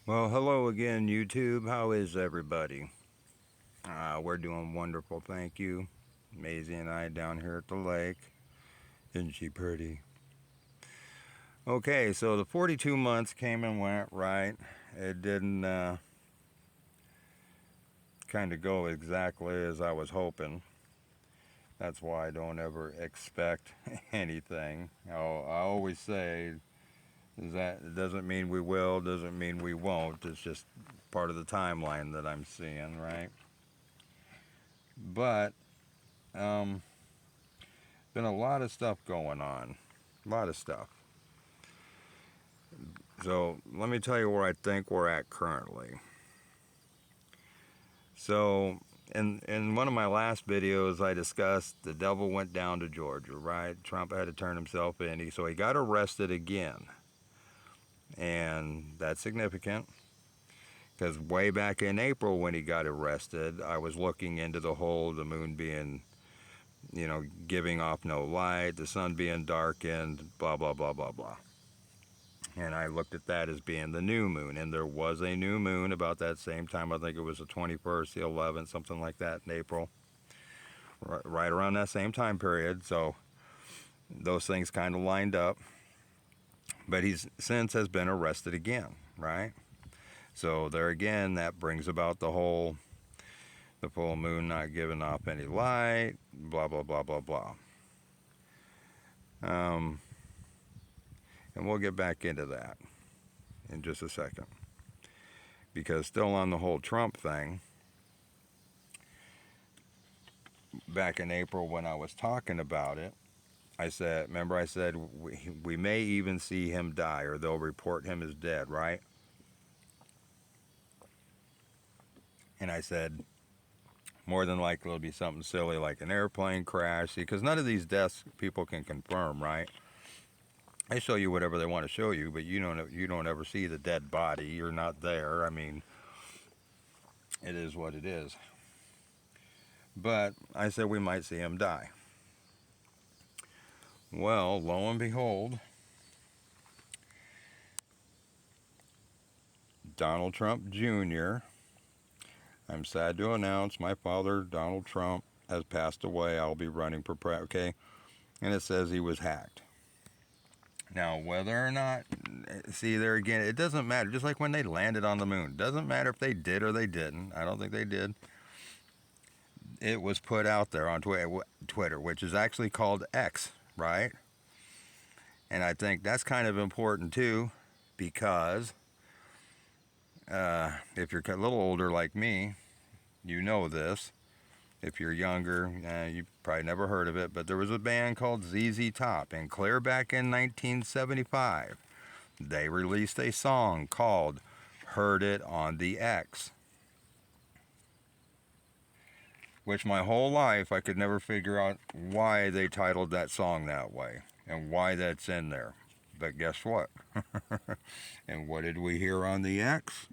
Well, hello again, YouTube. How is everybody? We're doing wonderful, thank you. Maisie and I down here at the lake. Isn't she pretty? Okay, so the 42 months came and went, right? It didn't kind of go exactly as I was hoping. That's why I don't ever expect anything. I always say is that it doesn't mean we will, doesn't mean we won't. It's just part of the timeline that I'm seeing, right? But um, been a lot of stuff going on. A lot of stuff. So let me tell you where I think we're at currently. So in one of my last videos, I discussed the devil went down to Georgia, right? Trump had to turn himself in, so he got arrested again, and that's significant because way back in April when he got arrested, I was looking into the moon being, giving off no light, the sun being darkened, blah blah blah blah blah. And I looked at that as being the new moon. And there was a new moon about that same time. I think it was the 21st, the 11th, something like that in April, right around that same time period. So those things kind of lined up. But he's since has been arrested again, right? So there again, that brings about the full moon not giving off any light, blah blah blah blah blah. Um, and we'll get back into that in just a second, because still on the whole Trump thing, back in April when I was talking about it, I said, remember I said we may even see him die, or they'll report him as dead, right? And I said, more than likely it'll be something silly like an airplane crash, because none of these deaths people can confirm, right? They show you whatever they want to show you, but you don't ever see the dead body. You're not there. I mean, it is what it is. But I said we might see him die. Well, lo and behold, Donald Trump Jr., I'm sad to announce my father, Donald Trump, has passed away. I'll be running for president, okay? And it says he was hacked. Now, whether or not, see there again, it doesn't matter. Just like when they landed on the moon, it doesn't matter if they did or they didn't. I don't think they did. It was put out there on Twitter, which is actually called X, right? And I think that's kind of important too, because if you're a little older like me, you know this. If you're younger, you probably never heard of it, but there was a band called ZZ Top, and clear back in 1975, they released a song called Heard It on the X, which my whole life I could never figure out why they titled that song that way and why that's in there. But guess what? And what did we hear on the X?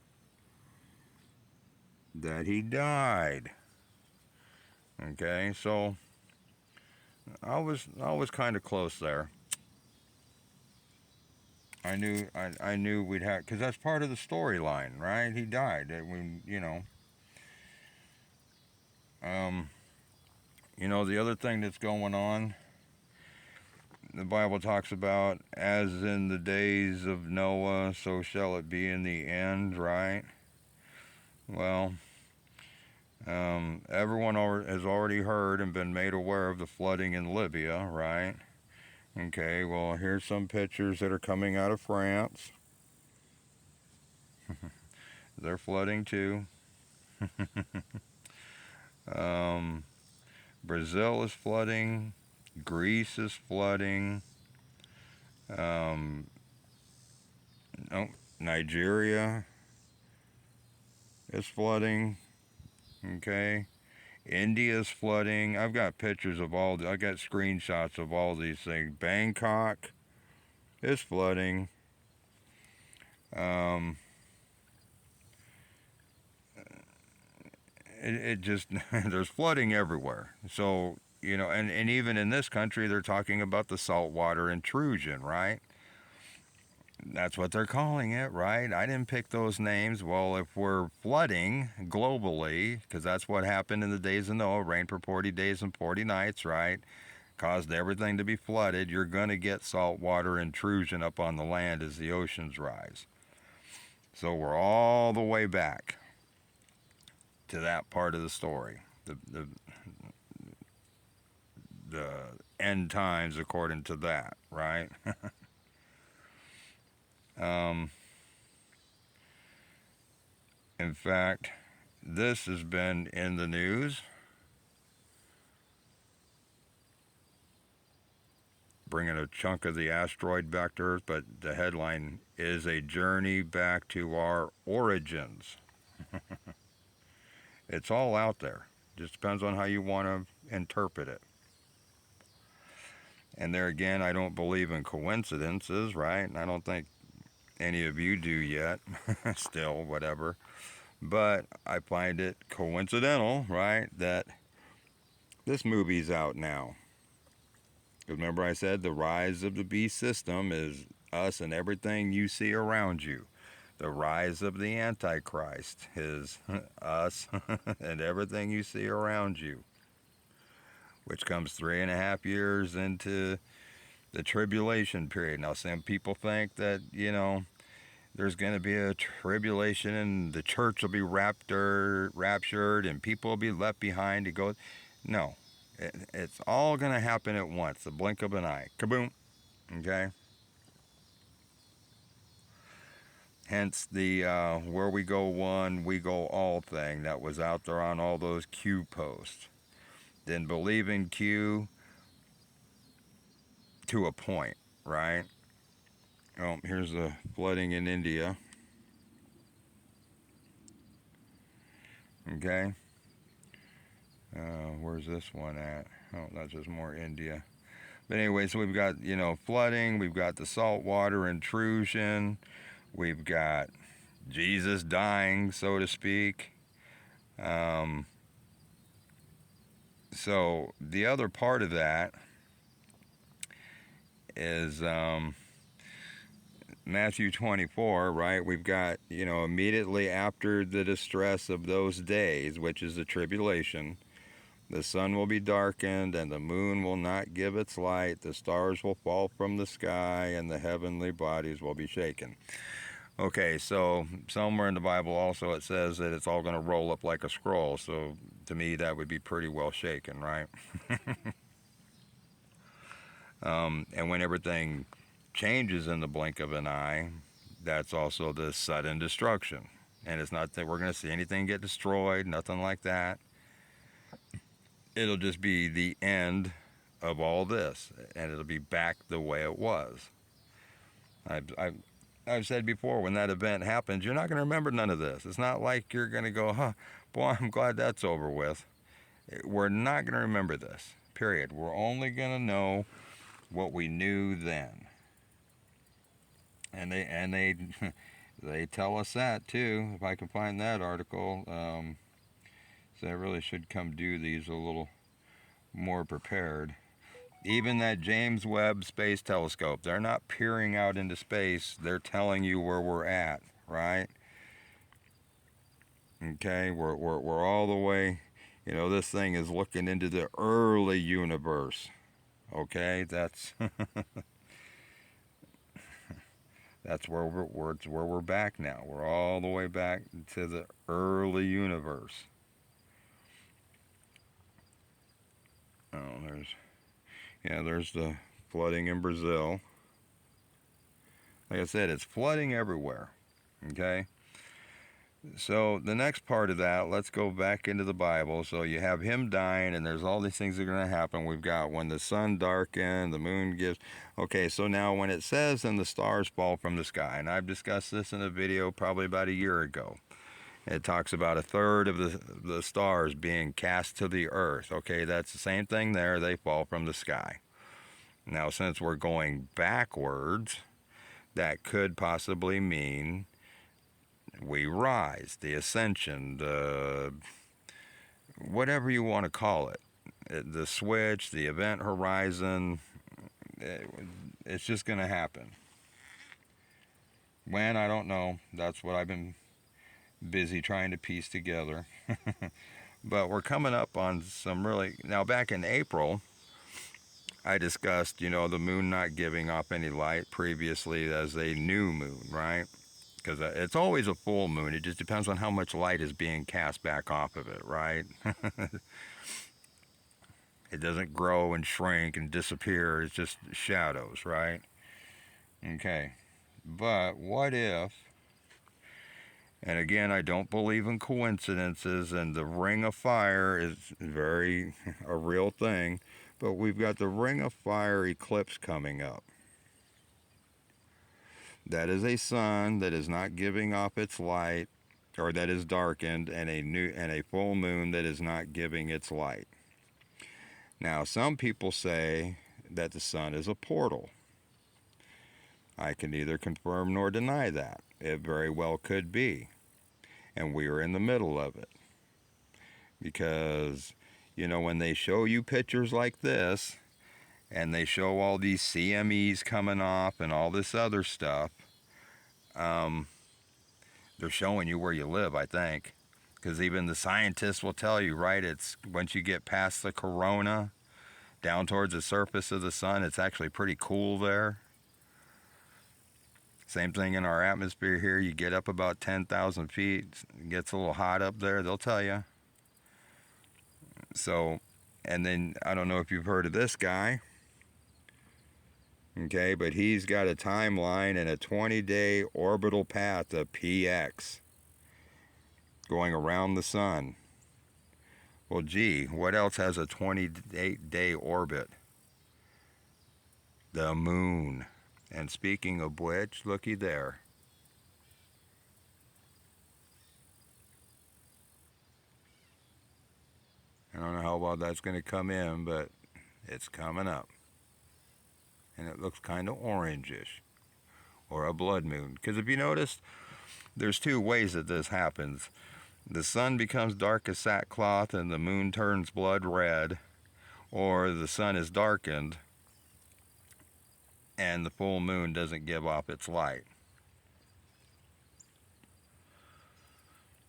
That he died. Okay, so I was kind of close there. I knew we'd have, because that's part of the storyline, right? He died. Um, the other thing that's going on, the Bible talks about, as in the days of Noah, so shall it be in the end, right? Well, everyone has already heard and been made aware of the flooding in Libya, right? Okay, well, here's some pictures that are coming out of France. They're flooding too. um, Brazil is flooding. Greece is flooding. Um, oh, Nigeria is flooding. Okay. India's flooding. I've got pictures of I got screenshots of all these things. Bangkok is flooding. Um, it just, there's flooding everywhere. So, and even in this country, they're talking about the saltwater intrusion, right? That's what they're calling it, right? I didn't pick those names. Well, if we're flooding globally, because that's what happened in the days of Noah, rain for 40 days and 40 nights, right? Caused everything to be flooded. You're going to get saltwater intrusion up on the land as the oceans rise. So we're all the way back to that part of the story. The end times according to that, right? um, in fact, this has been in the news, bringing a chunk of the asteroid back to Earth, but the headline is A Journey Back to Our Origins. It's all out there. Just depends on how you want to interpret it. And there again, I don't believe in coincidences, right? And I don't think any of you do yet, still, whatever. But I find it coincidental, right, that this movie's out now. Because remember I said the rise of the beast system is us and everything you see around you. The rise of the Antichrist is us and everything you see around you, which comes 3.5 years into the tribulation period. Now, some people think that, there's going to be a tribulation and the church will be raptured and people will be left behind to go. No, it's all going to happen at once, the blink of an eye. Kaboom. Okay? Hence the where we go one, we go all thing that was out there on all those Q posts. Then believe in Q to a point, right? Oh, here's the flooding in India. Okay? Where's this one at? Oh, that's just more India. But anyway, so we've got, flooding, we've got the saltwater intrusion, we've got Jesus dying, so to speak. So the other part of that is Matthew 24, right? We've got, immediately after the distress of those days, which is the tribulation, the sun will be darkened, and the moon will not give its light. The stars will fall from the sky, and the heavenly bodies will be shaken. Okay, so somewhere in the Bible also it says that it's all going to roll up like a scroll. So to me, that would be pretty well shaken, right? And when everything changes in the blink of an eye, that's also the sudden destruction. And it's not that we're going to see anything get destroyed, nothing like that. It'll just be the end of all this, and it'll be back the way it was. I've said before, when that event happens, you're not going to remember none of this. It's not like you're going to go, boy, I'm glad that's over with. We're not going to remember this, period. We're only going to know what we knew then. And they they tell us that too. If I can find that article, so I really should come do these a little more prepared. Even that James Webb Space Telescope, they're not peering out into space. They're telling you where we're at, right? Okay, we're all the way. This thing is looking into the early universe. Okay, that's that's where we're back now. We're all the way back to the early universe. Oh, there's the flooding in Brazil. Like I said, it's flooding everywhere. Okay. So the next part of that, let's go back into the Bible. So you have him dying, and there's all these things that are going to happen. We've got when the sun darkened, the moon gives. Okay, so now when it says, and the stars fall from the sky, and I've discussed this in a video probably about a year ago. It talks about a third of the stars being cast to the earth. Okay, that's the same thing there. They fall from the sky. Now, since we're going backwards, that could possibly mean we rise, the ascension, the whatever you want to call it, the switch, the event horizon. It's just going to happen. When, I don't know. That's what I've been busy trying to piece together. But we're coming up on some really. Now, back in April, I discussed, the moon not giving off any light previously as a new moon, right? Because it's always a full moon. It just depends on how much light is being cast back off of it, right? It doesn't grow and shrink and disappear. It's just shadows, right? Okay. But what if, and again, I don't believe in coincidences, and the ring of fire is very a real thing, but we've got the ring of fire eclipse coming up. That is a sun that is not giving off its light, or that is darkened, and a full moon that is not giving its light. Now, some people say that the sun is a portal. I can neither confirm nor deny that. It very well could be. And we are in the middle of it. Because, when they show you pictures like this, and they show all these CMEs coming off and all this other stuff, they're showing you where you live, I think. Because even the scientists will tell you, right, it's once you get past the corona, down towards the surface of the sun, it's actually pretty cool there. Same thing in our atmosphere here. You get up about 10,000 feet, it gets a little hot up there, they'll tell you. So, and then I don't know if you've heard of this guy, okay, but he's got a timeline and a 20-day orbital path of PX going around the sun. Well, gee, what else has a 28-day orbit? The moon. And speaking of which, looky there. I don't know how well that's going to come in, but it's coming up. And it looks kind of orangish, or a blood moon. Because if you notice, there's two ways that this happens. The sun becomes dark as sackcloth and the moon turns blood red, or the sun is darkened and the full moon doesn't give off its light.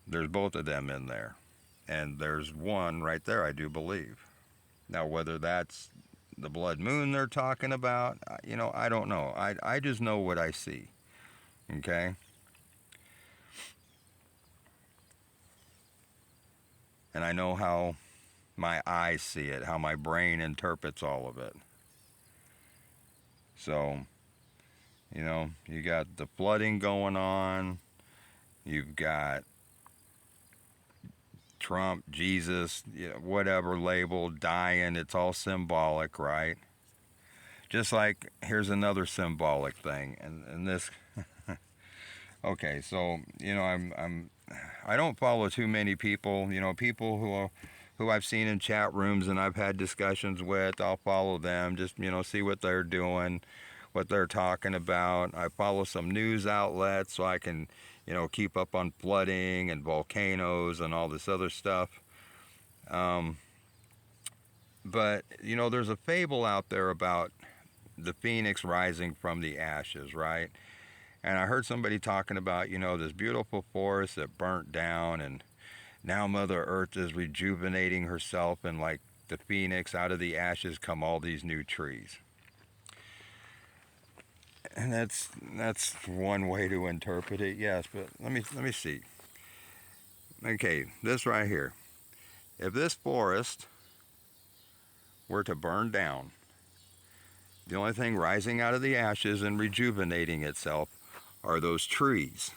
There's both of them in there. And there's one right there, I do believe. Now, whether that's the blood moon they're talking about, I don't know. I just know what I see. Okay? And I know how my eyes see it, how my brain interprets all of it. So, you got the flooding going on. You've got Trump, Jesus, whatever label, dying. It's all symbolic, right? Just like, here's another symbolic thing. And this, okay, so, I don't follow too many people, people who I've seen in chat rooms and I've had discussions with. I'll follow them, just, see what they're doing, what they're talking about. I follow some news outlets so I can, keep up on flooding and volcanoes and all this other stuff. But, there's a fable out there about the phoenix rising from the ashes, right? And I heard somebody talking about, this beautiful forest that burnt down, and now Mother Earth is rejuvenating herself, and like the phoenix, out of the ashes come all these new trees. And that's one way to interpret it, yes. But let me see. Okay, this right here. If this forest were to burn down, the only thing rising out of the ashes and rejuvenating itself are those trees.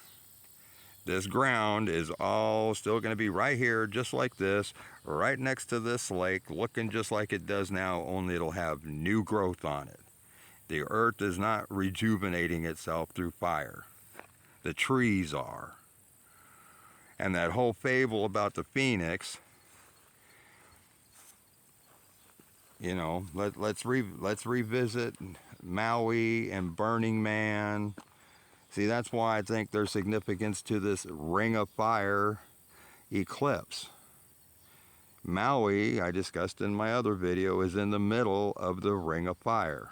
This ground is all still going to be right here, just like this, right next to this lake, looking just like it does now, only it'll have new growth on it. The earth is not rejuvenating itself through fire. The trees are. And that whole fable about the phoenix, let's revisit Maui and Burning Man. See, that's why I think there's significance to this ring of fire eclipse. Maui, I discussed in my other video, is in the middle of the ring of fire.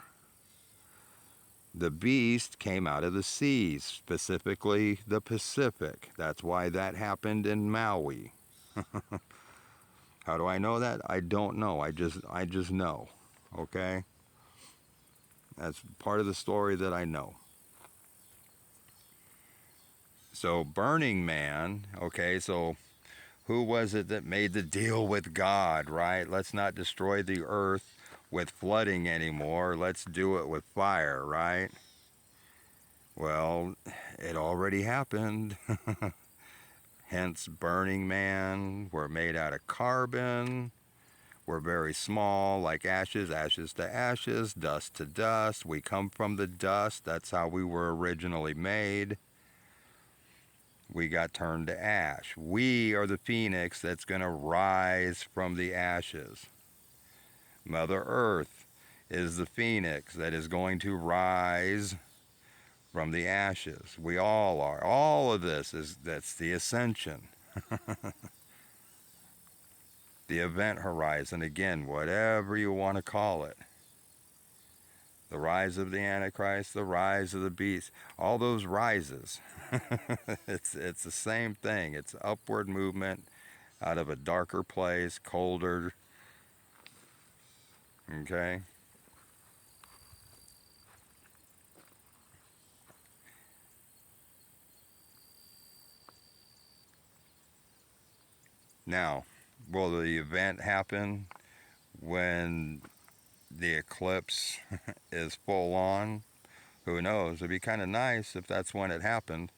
The beast came out of the seas, specifically the Pacific. That's why that happened in Maui. How do I know that? I don't know. I just know. Okay? That's part of the story that I know. So Burning Man, okay, so who was it that made the deal with God, right? Let's not destroy the earth with flooding anymore. Let's do it with fire, right? Well, it already happened. Hence Burning Man. We're made out of carbon. We're very small, like ashes, ashes to ashes, dust to dust. We come from the dust. That's how we were originally made. We got turned to ash. We are the phoenix that's going to rise from the ashes. Mother Earth is the phoenix that is going to rise from the ashes. We all are. All of this that's the ascension. The event horizon, again, whatever you want to call it. The rise of the Antichrist, the rise of the beast, all those rises. It's the same thing. It's upward movement out of a darker place, colder. Okay? Now, will the event happen when the eclipse is full on? Who knows? It'd be kind of nice if that's when it happened.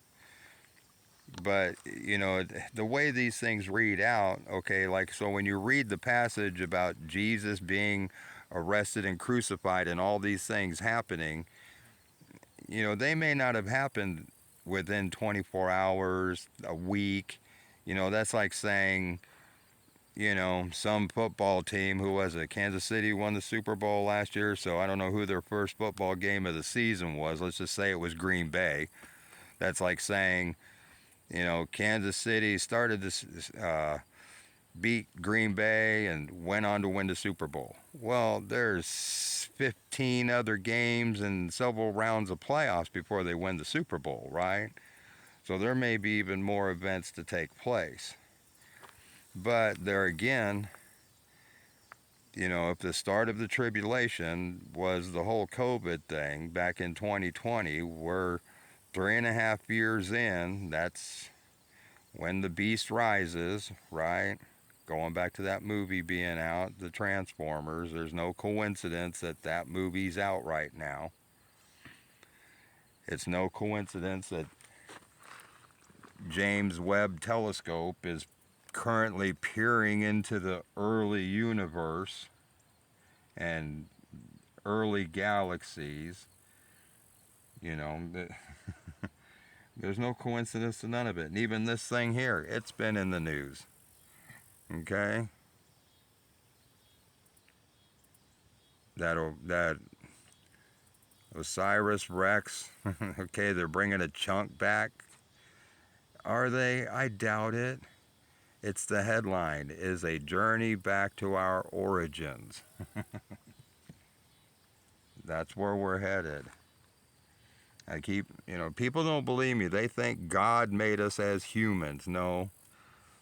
But, the way these things read out, okay, like, so when you read the passage about Jesus being arrested and crucified and all these things happening, they may not have happened within 24 hours, a week. That's like saying, some football team who was it? Kansas City won the Super Bowl last year, so I don't know who their first football game of the season was. Let's just say it was Green Bay. That's like saying, Kansas City started this, beat Green Bay and went on to win the Super Bowl. Well, there's 15 other games and several rounds of playoffs before they win the Super Bowl, right? So there may be even more events to take place. But there again, if the start of the tribulation was the whole COVID thing back in 2020, we're 3.5 years in. That's when the beast rises, right? Going back to that movie being out, the Transformers, there's no coincidence that that movie's out right now. It's no coincidence that James Webb Telescope is currently peering into the early universe and early galaxies. There's no coincidence to none of it. And even this thing here, it's been in the news. Okay? That Osiris Rex, okay, they're bringing a chunk back. Are they? I doubt it. It's the headline, is a journey back to our origins. That's where we're headed. People don't believe me. They think God made us as humans. No.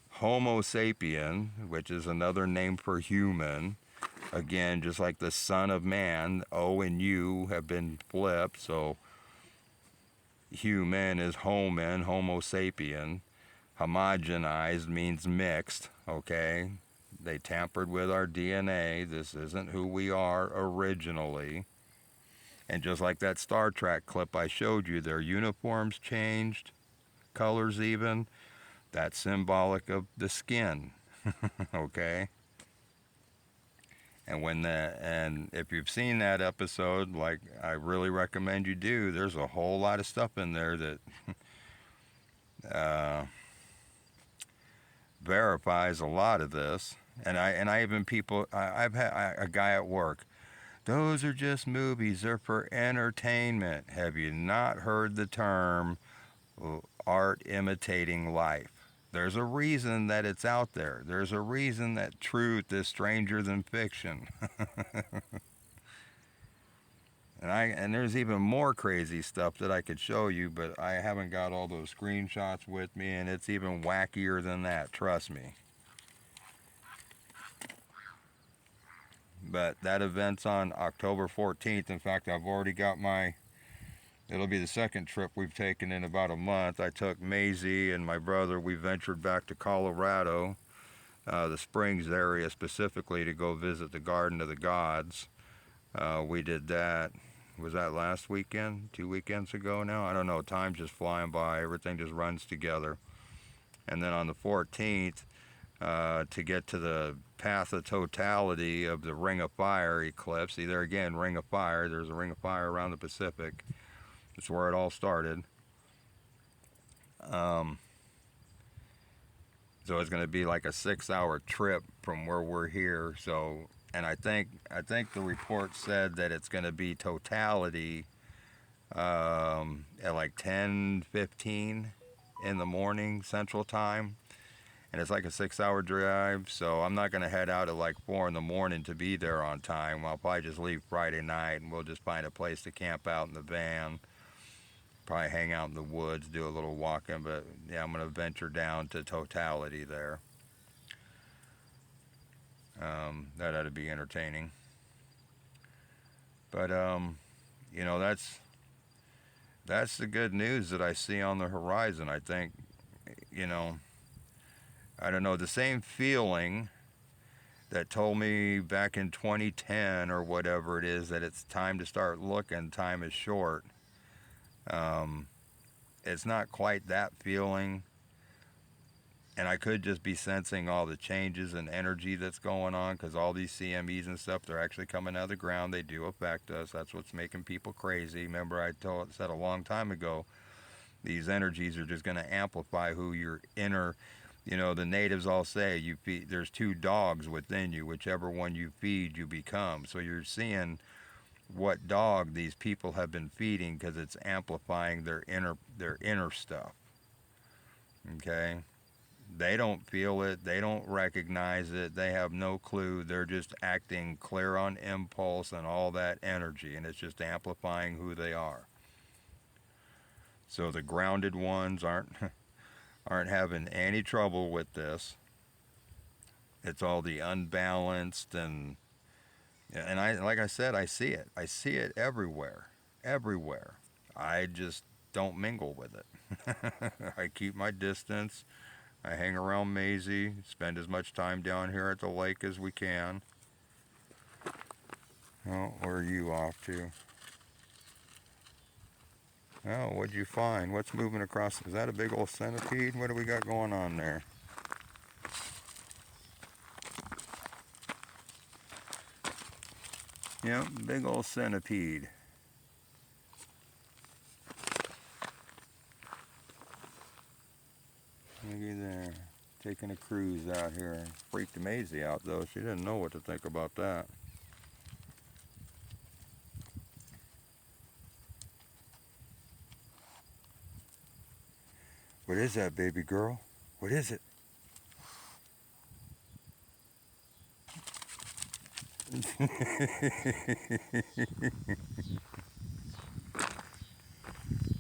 Homo sapien, which is another name for human, again, just like the Son of Man, O and U have been flipped, so human is homen, Homo sapien. Homogenized means mixed, okay? They tampered with our DNA. This isn't who we are originally. And just like that Star Trek clip I showed you, their uniforms changed, colors even. That's symbolic of the skin, okay? And if you've seen that episode, like I really recommend you do, there's a whole lot of stuff in there that verifies a lot of this. And I even I've had a guy at work. Those are just movies. They're for entertainment. Have you not heard the term art imitating life? There's a reason that it's out there. There's a reason that truth is stranger than fiction. And there's even more crazy stuff that I could show you, but I haven't got all those screenshots with me, and it's even wackier than that, trust me. But that event's on October 14th. In fact, I've already got it'll be the second trip we've taken in about a month. I took Maisie and my brother, we ventured back to Colorado, the Springs area specifically, to go visit the Garden of the Gods. We did that. Was that last weekend? 2 weekends ago now? I don't know. Time's just flying by. Everything just runs together. And then on the 14th, to get to the path of totality of the Ring of Fire eclipse. See, there again, Ring of Fire. There's a Ring of Fire around the Pacific. That's where it all started. So it's going to be like a 6-hour trip from where we're here. So, and I think the report said that it's going to be totality at like 10:15 in the morning Central Time. And it's like a 6-hour drive, so I'm not going to head out at like 4 in the morning to be there on time. I'll probably just leave Friday night, and we'll just find a place to camp out in the van. Probably hang out in the woods, do a little walking, but yeah, I'm going to venture down to totality there. That ought to be entertaining. But, you know, that's the good news that I see on the horizon. I think, you know, I don't know, the same feeling that told me back in 2010 or whatever it is that it's time to start looking, time is short. It's not quite that feeling, and I could just be sensing all the changes and energy that's going on, because all these CMEs and stuff, they're actually coming out of the ground. They do affect us. That's what's making people crazy. Remember, said a long time ago, these energies are just going to amplify who your inner. You know, the natives all say there's 2 dogs within you. Whichever one you feed, you become. So you're seeing what dog these people have been feeding, because it's amplifying their inner stuff. Okay? They don't feel it. They don't recognize it. They have no clue. They're just acting clear on impulse and all that energy, and it's just amplifying who they are. So the grounded ones aren't having any trouble with this. It's all the unbalanced and I, like I said, I see it. I see it everywhere. Everywhere. I just don't mingle with it. I keep my distance. I hang around Maisie, spend as much time down here at the lake as we can. Oh, where are you off to? Oh, what'd you find? What's moving across? Is that a big old centipede? What do we got going on there? Yep, big old centipede. Looky there. Taking a cruise out here. Freaked Maisie out though. She didn't know what to think about that. What is that, baby girl? What is it?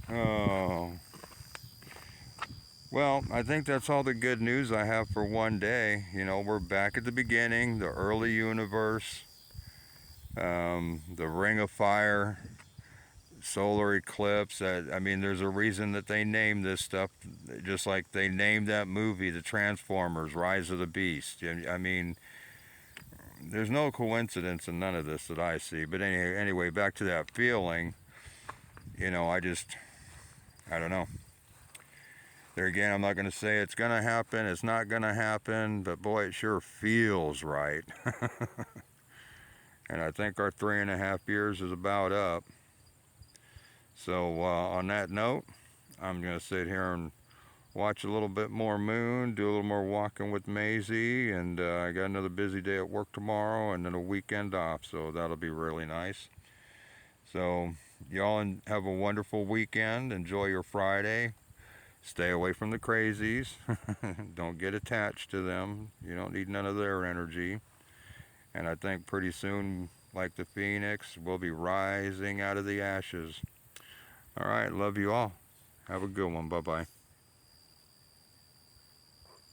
Oh. Well, I think that's all the good news I have for one day. You know, we're back at the beginning, the early universe, the Ring of Fire, solar eclipse. I mean, there's a reason that they named this stuff, just like they named that movie, The Transformers, Rise of the Beast. I mean, there's no coincidence in none of this that I see. But anyway, back to that feeling, you know, I don't know. There again, I'm not going to say it's going to happen, it's not going to happen, but boy, it sure feels right. And I think our 3.5 years is about up. So on that note, I'm going to sit here and watch a little bit more moon, do a little more walking with Maisie, and I got another busy day at work tomorrow and then a weekend off, so that'll be really nice. So y'all have a wonderful weekend. Enjoy your Friday. Stay away from the crazies. Don't get attached to them. You don't need none of their energy. And I think pretty soon like the phoenix. We'll be rising out of the ashes. All right, love you all. Have a good one. Bye bye.